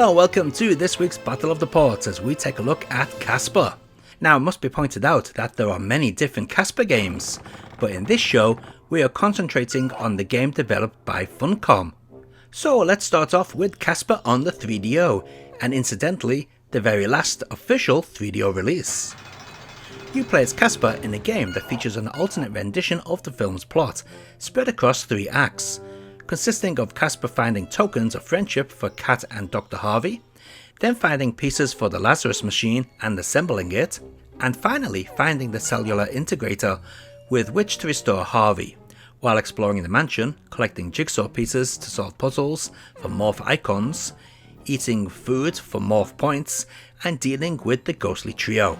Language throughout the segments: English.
Hello and welcome to this week's Battle of the Ports as we take a look at Casper. Now it must be pointed out that there are many different Casper games, but in this show we are concentrating on the game developed by Funcom. So let's start off with Casper on the 3DO, and incidentally the very last official 3DO release. You play as Casper in a game that features an alternate rendition of the film's plot, spread across 3 acts, consisting of Casper finding tokens of friendship for Kat and Dr. Harvey, then finding pieces for the Lazarus machine and assembling it, and finally finding the cellular integrator with which to restore Harvey, while exploring the mansion, collecting jigsaw pieces to solve puzzles for morph icons, eating food for morph points, and dealing with the ghostly trio.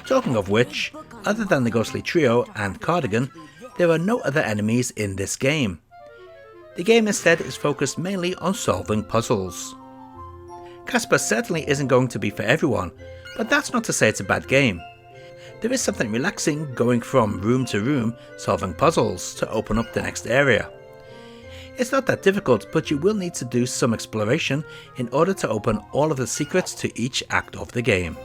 Talking of which, other than the ghostly trio and Cardigan, there are no other enemies in this game. The game instead is focused mainly on solving puzzles. Casper certainly isn't going to be for everyone, but that's not to say it's a bad game. There is something relaxing going from room to room solving puzzles to open up the next area. It's not that difficult, but you will need to do some exploration in order to open all of the secrets to each act of the game.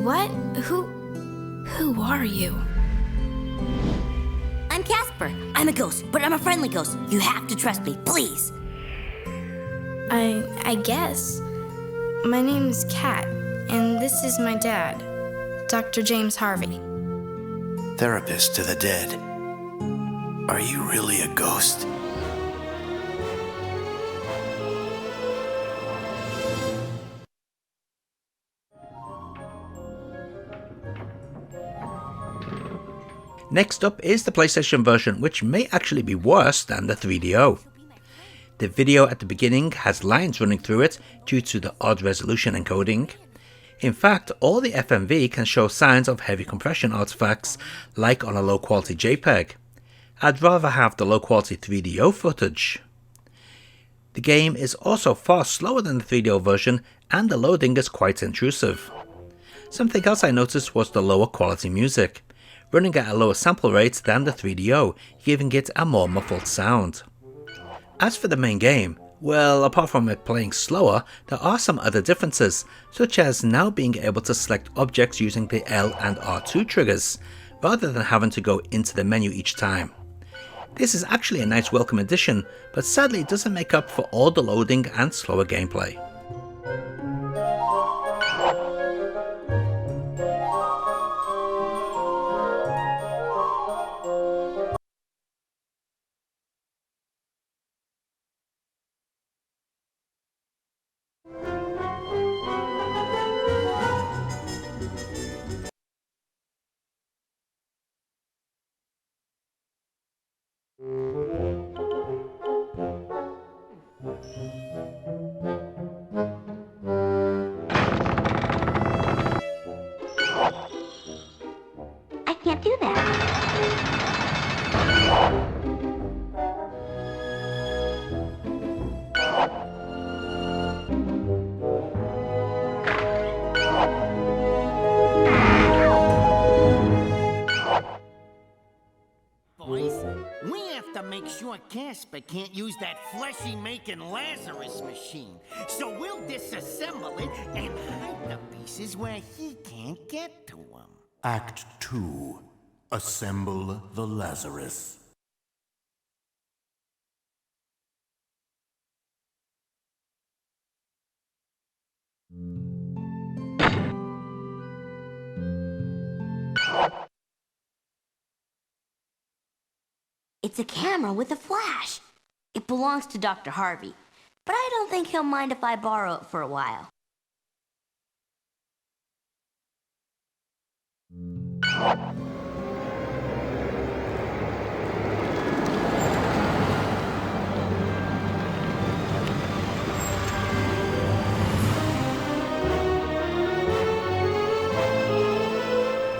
What? Who are you? I'm Casper. I'm a ghost, but I'm a friendly ghost. You have to trust me, please. I guess. My name's Kat, and this is my dad, Dr. James Harvey. Therapist to the dead. Are you really a ghost? Next up is the PlayStation version, which may actually be worse than the 3DO. The video at the beginning has lines running through it due to the odd resolution encoding. In fact, all the FMV can show signs of heavy compression artifacts like on a low quality JPEG. I'd rather have the low quality 3DO footage. The game is also far slower than the 3DO version and the loading is quite intrusive. Something else I noticed was the lower quality music, running at a lower sample rate than the 3DO, giving it a more muffled sound. As for the main game, well, apart from it playing slower, there are some other differences, such as now being able to select objects using the L and R2 triggers, rather than having to go into the menu each time. This is actually a nice welcome addition, but sadly it doesn't make up for all the loading and slower gameplay. I can't do that. Boys, we have to make sure Casper can't use that fleshy-making Lazarus machine. So we'll disassemble it and hide the pieces where he can't get to them. Act 2. Assemble the Lazarus. It's a camera with a flash. It belongs to Dr. Harvey, but I don't think he'll mind if I borrow it for a while.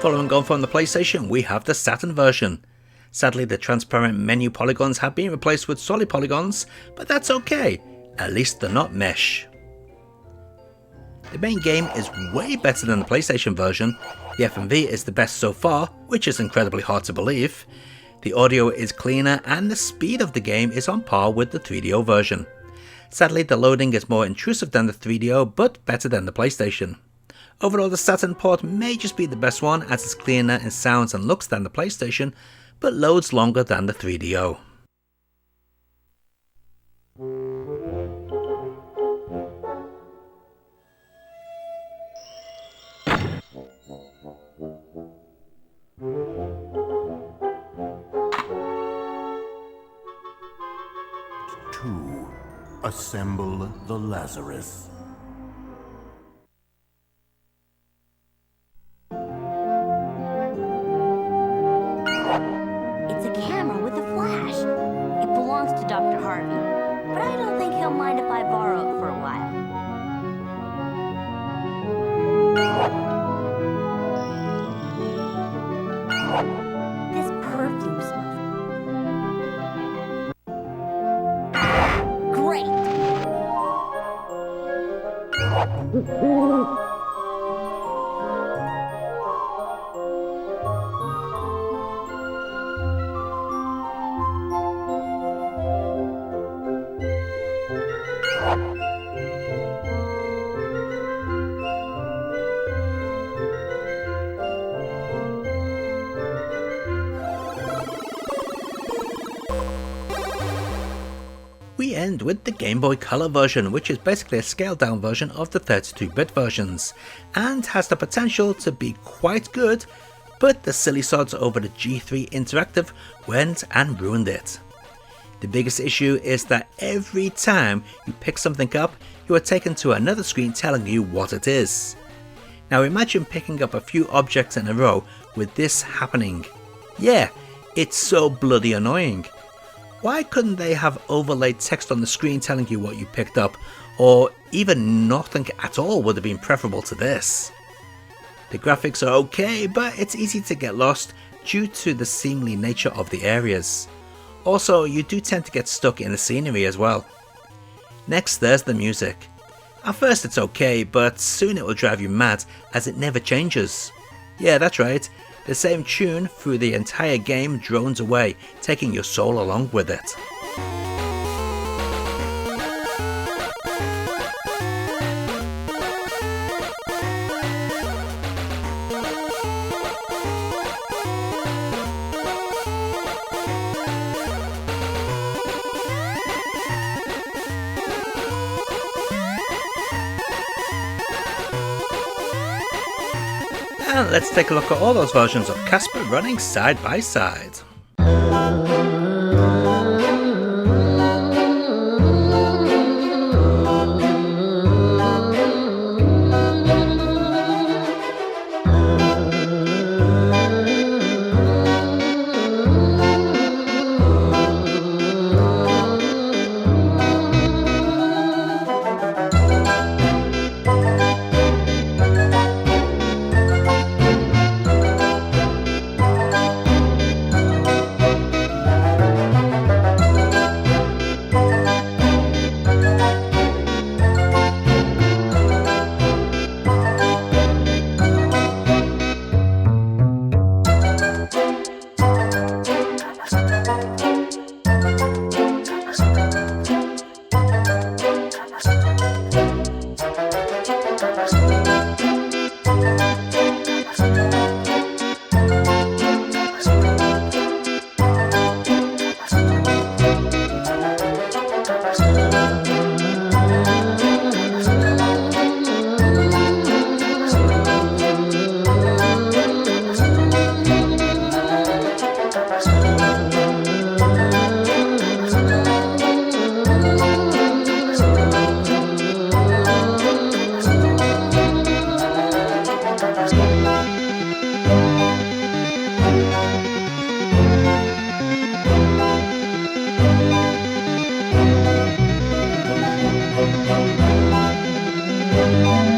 Following on from the PlayStation, we have the Saturn version. Sadly, the transparent menu polygons have been replaced with solid polygons, but that's okay, at least they're not mesh. The main game is way better than the PlayStation version. The FMV is the best so far, which is incredibly hard to believe. The audio is cleaner and the speed of the game is on par with the 3DO version. Sadly, the loading is more intrusive than the 3DO, but better than the PlayStation. Overall, the Saturn port may just be the best one, as it's cleaner in sounds and looks than the PlayStation, but loads longer than the 3DO. Two. Assemble the Lazarus. It's a camera with a flash. It belongs to Dr. Harvey, but I don't think he'll mind if I borrow it for a while. This perfume smells great. We end with the Gameboy Colour version, which is basically a scaled down version of the 32-bit versions, and has the potential to be quite good, but the silly sods over the G3 Interactive went and ruined it. The biggest issue is that every time you pick something up, you are taken to another screen telling you what it is. Now imagine picking up a few objects in a row with this happening. Yeah, it's so bloody annoying. Why couldn't they have overlaid text on the screen telling you what you picked up, or even nothing at all would have been preferable to this. The graphics are okay, but it's easy to get lost due to the seemly nature of the areas. Also, you do tend to get stuck in the scenery as well. Next, there's the music. At first it's okay, but soon it will drive you mad as it never changes. Yeah, that's right. The same tune through the entire game drones away, taking your soul along with it. And let's take a look at all those versions of Casper running side by side. Thank you.